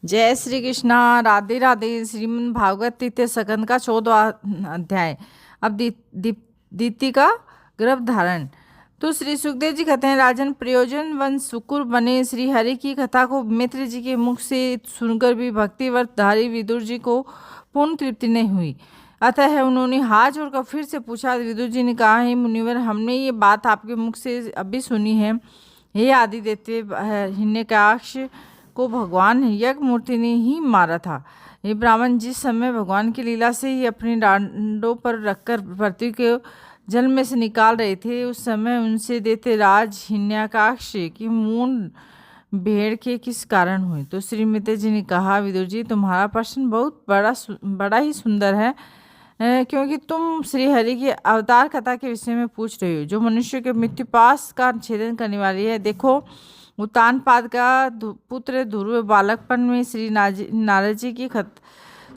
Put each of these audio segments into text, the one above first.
जय श्री कृष्णा। राधे राधे। श्रीमद् भागवत तृतीय स्कंद का 14वां अध्याय। अब दीप्ति का गर्भ धारण। तो श्री सुखदेव जी कहते हैं, राजन, प्रयोजन वन सुकुर बने श्री हरि की कथा को मित्र जी के मुख से सुनकर भी भक्तिव्रतधारी विदुर जी को पूर्ण तृप्ति नहीं हुई। अतः उन्होंने हाथ जोड़कर फिर से पूछा। विदुर जी ने कहा, हे मुनिवर, हमने ये बात आपके मुख से अभी सुनी है। हे आदिदेव, हिरण्यकश्यप को भगवान यज्ञ मूर्ति ने ही मारा था। ये ब्राह्मण जिस समय भगवान की लीला से ही अपनी डांडों पर रखकर पृथ्वी के जल में से निकाल रहे थे, उस समय उनसे देते राज हिरण्यकश्यप की मूंड भेड़ के किस कारण हुई। तो श्रीमती जी ने कहा, विदुर जी, तुम्हारा प्रश्न बहुत बड़ा ही सुंदर है, क्योंकि तुम श्री हरि की अवतार कथा के विषय में पूछ रहे हो, जो मनुष्य के मृत्यु पास का छेदन करने वाली है। देखो, उत्तानपाद का पुत्र ध्रुव बालकपन में श्री नारद जी की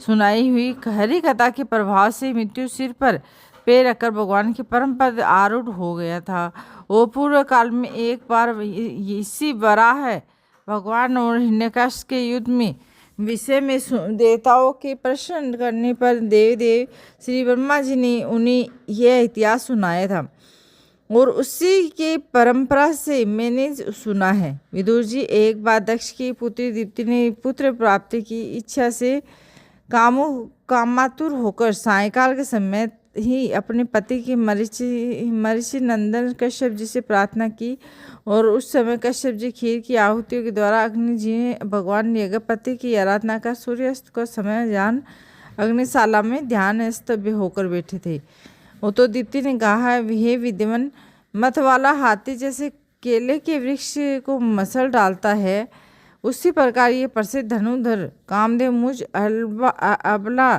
सुनाई हुई हरि कथा के प्रभाव से मृत्यु सिर पर पैर रखकर भगवान के परम पद आरूढ़ हो गया था। वो पूर्व काल में एक बार इसी वराह भगवान और हिरण्यकश्यप के युद्ध में विषय में देवताओं के प्रश्न करने पर देव श्री ब्रह्मा जी ने उन्हें यह इतिहास सुनाया था, और उसी के परंपरा से मैंने सुना है। विदुर जी, एक बार दक्ष की पुत्री दीप्ति ने पुत्र प्राप्ति की इच्छा से कामातुर होकर सायंकाल के समय ही अपने पति के मरीचि नंदन कश्यप जी से प्रार्थना की, और उस समय कश्यप जी खीर की आहुतियों के द्वारा अग्नि जी ने भगवान यज्ञपति की आराधना का सूर्यास्त का समय जान अग्निशाला में ध्यान स्तब्ध होकर बैठे थे। वो तो दीप्ति ने कहा, हे विद्यमान, मत वाला हाथी जैसे केले के वृक्ष को मसल डालता है, उसी प्रकार ये प्रसिद्ध धनुधर कामदेव मुझ अबला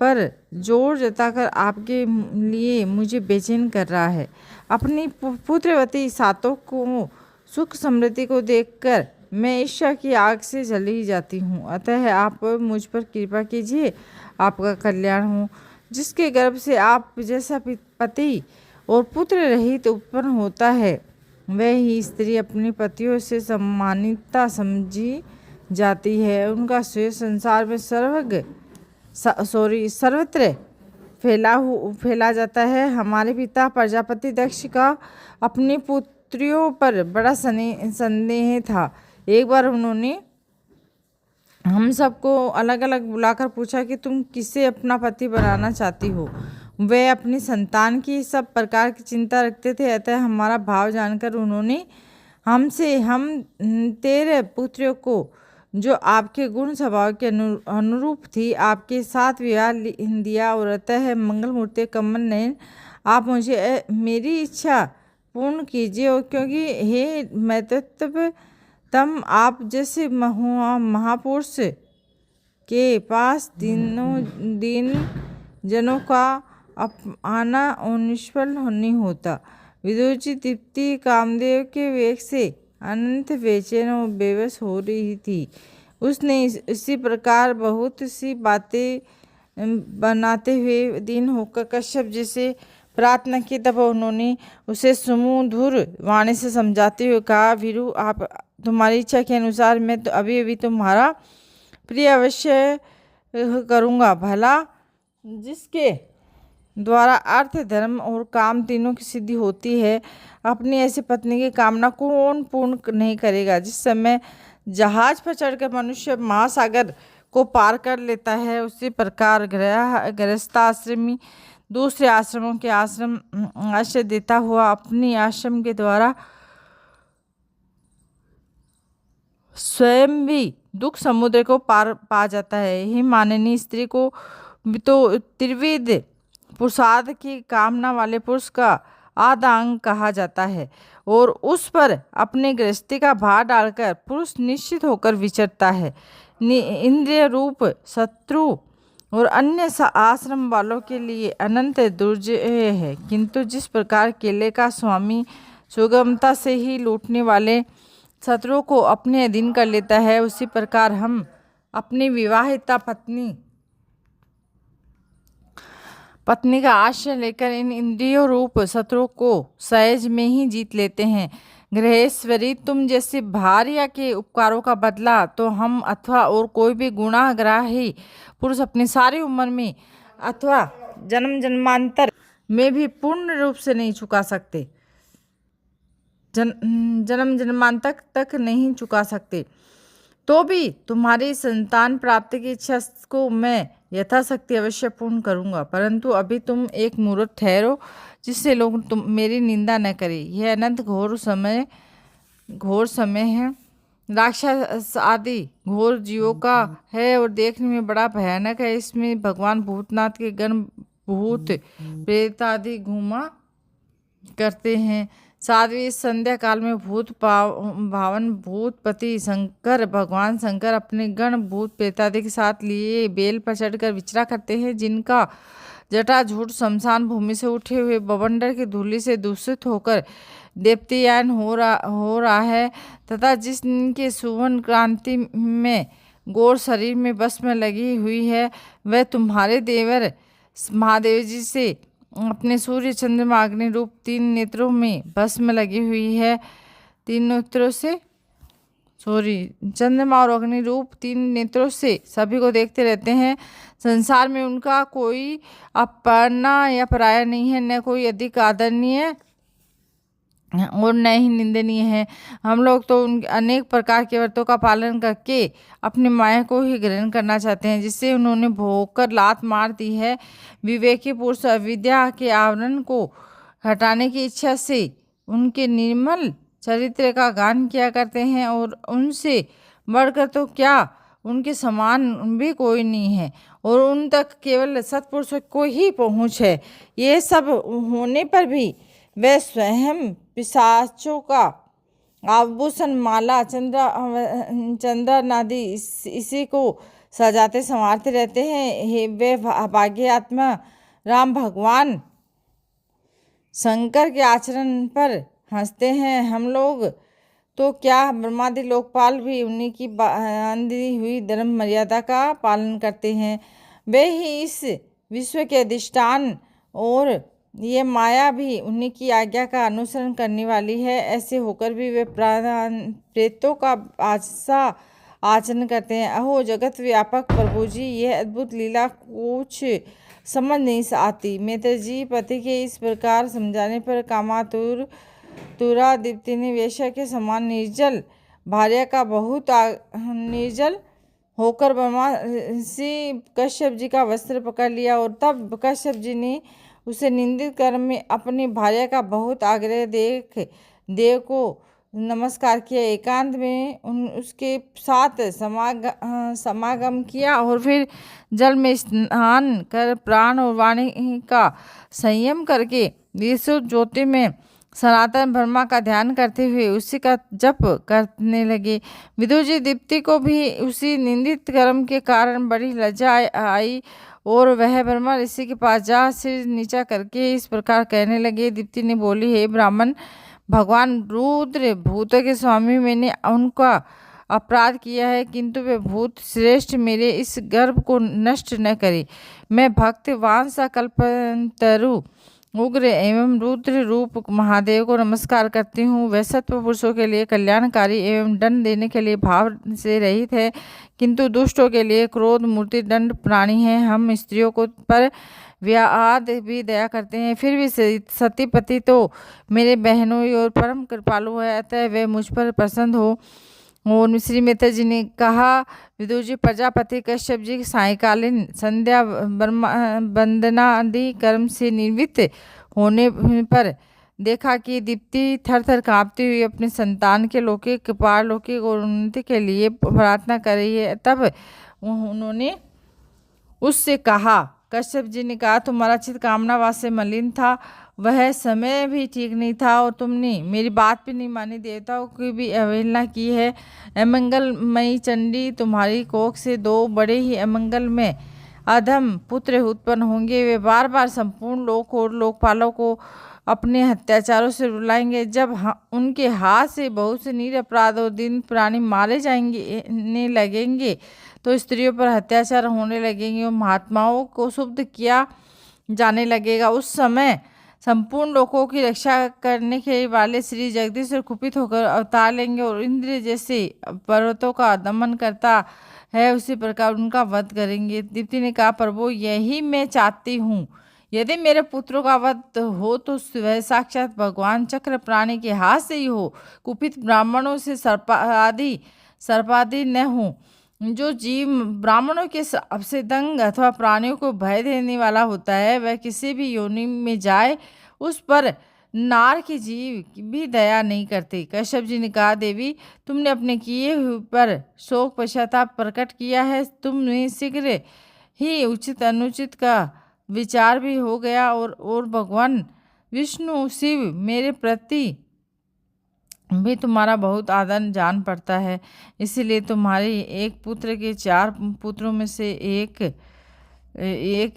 पर जोर जताकर आपके लिए मुझे बेचैन कर रहा है। अपनी पुत्रवती सातों को सुख समृद्धि को देखकर मैं ईर्ष्या की आग से जली जाती हूँ। अतः आप मुझ पर कृपा कीजिए, आपका कल्याण हो। जिसके गर्भ से आप जैसा पति और पुत्र रहित उत्पन्न होता है, वह ही स्त्री अपने पतियों से सम्मानिता समझी जाती है। उनका श्रेय संसार में सर्वत्र फैला जाता है। हमारे पिता प्रजापति दक्ष का अपनी पुत्रियों पर बड़ा संदेह था। एक बार उन्होंने हम सबको अलग अलग बुलाकर पूछा कि तुम किसे अपना पति बनाना चाहती हो। वे अपनी संतान की सब प्रकार की चिंता रखते थे। अतः हमारा भाव जानकर उन्होंने हमसे हम 13 पुत्रियों को, जो आपके गुण स्वभाव के अनुरूप थी, आपके साथ विवाह दिया। और अतः मंगल मूर्ति कमल नयन, आप मुझे मेरी इच्छा पूर्ण कीजिए, और क्योंकि हे मैतत्व तम आप जैसे महापुरुष के पास दिन जनों का आना निष्फल नहीं होता। विदुर जी, दीप्ति कामदेव के वेग से अनंत बेचैन और बेबस हो रही थी। उसने इसी प्रकार बहुत सी बातें बनाते हुए दिन होकर कश्यप जी से प्रार्थना की। तब उन्होंने उसे सुमधुर वाणी से समझाते हुए कहा, वीरू, आप तुम्हारी इच्छा के अनुसार मैं तो अभी तुम्हारा प्रिय अवश्य करूँगा। भला जिसके द्वारा अर्थ, धर्म और काम तीनों की सिद्धि होती है, अपनी ऐसी पत्नी की कामना कौन पूर्ण नहीं करेगा। जिस समय जहाज पर चढ़कर मनुष्य महासागर को पार कर लेता है, उसी प्रकार गृहस्थाश्रमी दूसरे आश्रमों के आश्रय देता हुआ अपनी आश्रम के द्वारा स्वयं भी दुख समुद्र को पार पा जाता है। ही माननीय स्त्री को तो त्रिविध पुरुषार्थ की कामना वाले पुरुष का आधा अंग कहा जाता है, और उस पर अपने गृहस्थी का भार डालकर पुरुष निश्चित होकर विचरता है। इंद्रिय रूप शत्रु और अन्य आश्रम वालों के लिए अनंत दुर्जय है, किंतु जिस प्रकार केले का स्वामी सुगमता से ही लूटने वाले शत्रुओं को अपने अधीन कर लेता है, उसी प्रकार हम अपनी विवाहिता पत्नी का आश्रय लेकर इन इंद्रियों रूप शत्रुओं को सहज में ही जीत लेते हैं। गृहेश्वरी, तुम जैसे भार्या के उपकारों का बदला तो हम अथवा और कोई भी गुनाहग्राही पुरुष अपनी सारी उम्र में अथवा जन्म जन्मांतर में भी पूर्ण रूप से नहीं चुका सकते, जन्म जन्मांतर तक नहीं चुका सकते। तो भी तुम्हारी संतान प्राप्ति की इच्छा को मैं यथाशक्ति अवश्य पूर्ण करूंगा, परंतु अभी तुम एक मुहूर्त ठहरो जिससे लोग तुम मेरी निंदा न करें। यह अनंत घोर समय है, राक्षस आदि घोर जीवों का है और देखने में बड़ा भयानक है। इसमें भगवान भूतनाथ के गण भूत प्रेत आदि घूमा करते हैं। साध्वी, संध्या काल में भूत भावन भूतपति शंकर भगवान शंकर अपने गण भूत प्रेतादि के साथ लिए बेल पर चढ़कर विचरा करते हैं, जिनका जटाझूट शमशान भूमि से उठे हुए बवंडर की धूलि से दूषित होकर देवतीयान हो रहा है, तथा जिसके सुवर्ण क्रांति में गौर शरीर में बस में लगी हुई है, वह तुम्हारे देवर महादेव जी से अपने सूर्य चंद्रमा अग्नि रूप 3 नेत्रों में भस्म लगी हुई है। 3 नेत्रों से चंद्रमा और अग्नि रूप 3 नेत्रों से सभी को देखते रहते हैं। संसार में उनका कोई अपना या पराया नहीं है, न कोई अधिक आदरणीय और न ही निंदनीय है। हम लोग तो उन अनेक प्रकार के व्रतों का पालन करके अपनी माया को ही ग्रहण करना चाहते हैं, जिससे उन्होंने भोग कर लात मार दी है। विवेकी पुरुष अविद्या के आवरण को हटाने की इच्छा से उनके निर्मल चरित्र का गान किया करते हैं, और उनसे बढ़कर तो क्या उनके समान भी कोई नहीं है, और उन तक केवल सत्पुरुषों को ही पहुँच है। ये सब होने पर भी वे स्वयं पिशाचों का आभूषण माला चंद्रनादि इसी को सजाते संवारते रहते हैं। वे भाग्य आत्मा राम भगवान शंकर के आचरण पर हंसते हैं। हम लोग तो क्या ब्रह्मादि लोकपाल भी उन्हीं की बांधी हुई धर्म मर्यादा का पालन करते हैं। वे ही इस विश्व के अधिष्ठान और ये माया भी उन्हीं की आज्ञा का अनुसरण करने वाली है। ऐसे होकर भी वे प्रेतों का आचरण करते हैं। अहो जगत व्यापक प्रभु जी, यह अद्भुत लीला कुछ समझ नहीं आती। मित्र जी, पति के इस प्रकार समझाने पर कामातुरा दीप्ति ने वेश्या के समान निर्जल भार्या का बहुत निर्जल होकर ब्रह्मर्षि कश्यप जी का वस्त्र पकड़ लिया, और तब कश्यप जी ने उसे निंदित कर्म में अपनी भार्या का बहुत आग्रह देख देव को नमस्कार किया, एकांत में उसके साथ समागम किया, और फिर जल में स्नान कर प्राण और वाणी का संयम करके विशुद्ध ज्योति में सनातन ब्रह्मा का ध्यान करते हुए उसी का जप करने लगे। विदुर जी, दीप्ति को भी उसी निंदित कर्म के कारण बड़ी लज्जा आई, और वह ब्रह्मा ऋषि के पास जा सिर नीचा करके इस प्रकार कहने लगे। दीप्ति ने बोली, हे ब्राह्मण, भगवान रुद्र भूतों के स्वामी, मैंने उनका अपराध किया है, किंतु वे भूत श्रेष्ठ मेरे इस गर्भ को नष्ट न करे। मैं भक्त वांसा कल्पतरु उग्र एवं रुद्र रूप महादेव को नमस्कार करती हूँ। वह सत्व पुरुषों के लिए कल्याणकारी एवं दंड देने के लिए भाव से रहित है, किंतु दुष्टों के लिए क्रोध मूर्ति दंड प्राणी है। हम स्त्रियों को पर व्याद भी दया करते हैं, फिर भी सतीपति तो मेरे बहनों और परम कृपालु है, अतः वे मुझ पर प्रसन्न हो। और श्री मित्र जी ने कहा, विदुर जी, प्रजापति कश्यप जी सायकालीन संध्या वंदना आदि कर्म से निवृत्त होने पर देखा कि दीप्ति थर थर काँपती हुई अपने संतान के लौकिक पारलौकिक और उन्नति के लिए प्रार्थना कर रही है। तब उन्होंने उससे कहा, कश्यप जी ने कहा, तुम्हारा चित्त कामनावास से मलिन था, वह समय भी ठीक नहीं था, और तुमने मेरी बात भी नहीं मानी, देवताओं की भी अवहेलना की है। अमंगलमयी चंडी, तुम्हारी कोख से 2 बड़े ही अमंगलमय अधम पुत्र उत्पन्न होंगे। वे बार बार संपूर्ण लोक और लोकपालों को अपने अत्याचारों से रुलाएंगे। जब उनके हाथ से बहुत से निरपराध और दीन प्राणी मारे जाएंगे लगेंगे, तो स्त्रियों पर अत्याचार होने लगेंगे और महात्माओं को शुद्ध किया जाने लगेगा। उस समय संपूर्ण लोगों की रक्षा करने के वाले श्री जगदीश्वर कुपित होकर अवतार लेंगे और इंद्र जैसे पर्वतों का दमन करता है उसी प्रकार उनका वध करेंगे। दीप्ति ने कहा, प्रभु यही मैं चाहती हूँ। यदि मेरे पुत्रों का वध हो तो वह साक्षात भगवान चक्र प्राणी के हाथ से ही हो। कुपित ब्राह्मणों से सर्पादि न हो। जो जीव ब्राह्मणों के श्राप से दंग अथवा प्राणियों को भय देने वाला होता है, वह किसी भी योनि में जाए उस पर नार के जीव भी दया नहीं करते। कश्यप जी ने कहा, देवी तुमने अपने किए हुए पर शोक पश्चाताप प्रकट किया है। तुमने शीघ्र ही उचित अनुचित का विचार भी हो गया और भगवान विष्णु शिव मेरे प्रति भी तुम्हारा बहुत आदर जान पड़ता है। इसीलिए तुम्हारे एक पुत्र के 4 पुत्रों में से एक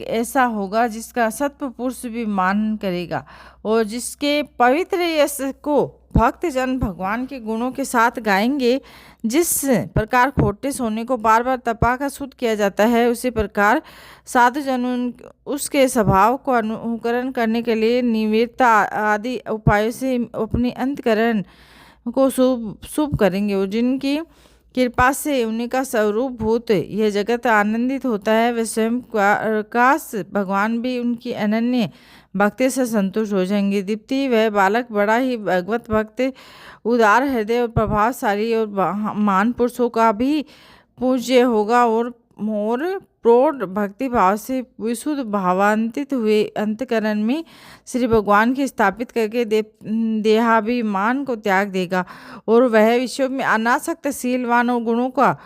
ऐसा होगा जिसका सत्व पुरुष भी मान करेगा और जिसके पवित्र यश को भक्त जन भगवान के गुणों के साथ गाएंगे। जिस प्रकार खोटे सोने को बार बार तपाकर शुद्ध किया जाता है, उसी प्रकार साधु जन उसके स्वभाव को अनुकरण करने के लिए निवृत्ता आदि उपायों से अपनी अंतकरण को शुभ करेंगे और जिनकी कृपा से उन्हीं का स्वरूप भूत यह जगत आनंदित होता है, वे स्वयं काश भगवान भी उनकी अनन्य भक्ति से संतुष्ट हो जाएंगे। दीप्ति वह बालक बड़ा ही भगवत भक्त, उदार हृदय और प्रभावशाली और महान पुरुषों का भी पूज्य होगा और प्रौढ़ भक्ति भाव से विशुद्ध भावांतित हुए अंतकरण में श्री भगवान की स्थापित करके देहाभिमान को त्याग देगा और वह विश्व में अनासक्त शीलवान और गुणों का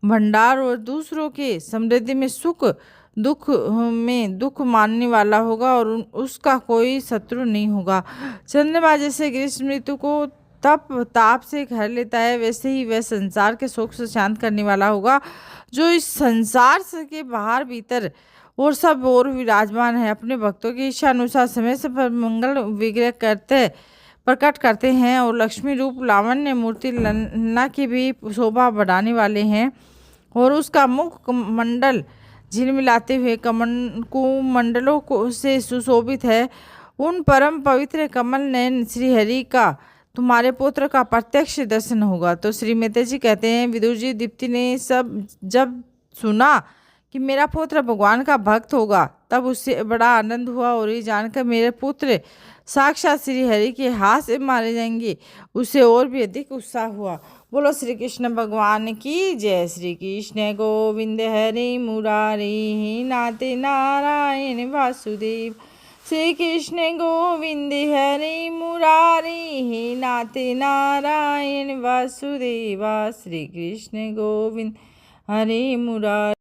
भंडार और दूसरों के समृद्धि में सुख दुख में दुख मानने वाला होगा और उसका कोई शत्रु नहीं होगा। चंद्रमा जैसे ग्रीष्म ऋतु को तप ताप से घर लेता है, वैसे ही वह संसार के शोक से शांत करने वाला होगा जो इस संसार के बाहर भीतर और सब और विराजमान है। अपने भक्तों की इच्छा अनुसार समय से पर मंगल विग्रह प्रकट करते हैं और लक्ष्मी रूप लावण्य मूर्ति ललना की भी शोभा बढ़ाने वाले हैं और उसका मुख मंडल झिलमिलाते हुए कुमंडलों को से सुशोभित है। उन परम पवित्र कमल नयन श्री हरि का तुम्हारे पुत्र का प्रत्यक्ष दर्शन होगा। तो श्री मेहता जी कहते हैं, विदुर जी, दीप्ति ने जब सुना कि मेरा पुत्र भगवान का भक्त होगा तब उससे बड़ा आनंद हुआ और ये जानकर मेरे पुत्र साक्षात श्री हरि के हाथ से मारे जाएंगे उससे और भी अधिक उत्साह हुआ। बोलो श्री कृष्ण भगवान की जय। श्री कृष्ण गोविंद हरि मुरारी नाथ नारायण वासुदेव। श्री कृष्ण गोविंद हरि मुरारी नाथ नारायण वासुदेवा। श्री कृष्ण गोविंद हरि मुरारी।